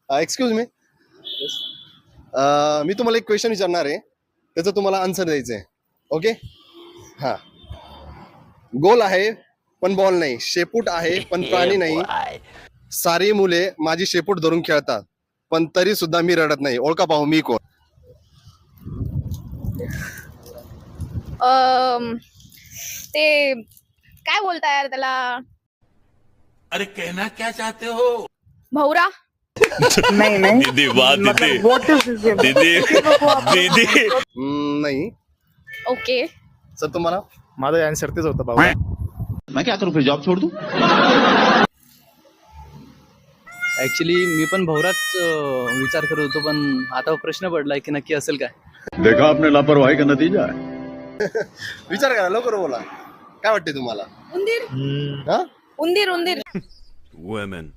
Excuse me, मी तुम्हाला एक question विचारणार आहे, त्याचं तुम्हाला आन्सर द्यायचं आहे. ओके? हा. गोल आहे पण बॉल नाही, शेपूट आहे पण प्राणी नाही, सारी मुले माझी शेपूट धरून खेळतात, पण तरी सुद्धा मी रडत नाही. ओळखा पाहू मी कोण? ते काय बोलता यार त्याला, अरे कहना क्या चाहते हो? भौरा. नहीं नहीं दीदी वाह दीदी व्हाट इज दिस दीदी दीदी नाही. ओके. सर तुम्हाला? माझा आन्सर तेच होतं भाऊ. मैं क्या करूं फिर, जॉब छोड़ दूं? ऍक्च्युली मी पण भौराच विचार करत होतो, पण आता प्रश्न पडलाय की नक्की असेल काय. देखा आपने लापरवाही का नतीजा है. विचार करा, लवकर बोला. काय वाटते तुम्हाला? उंदीर. हा? उंदीर. वुमेन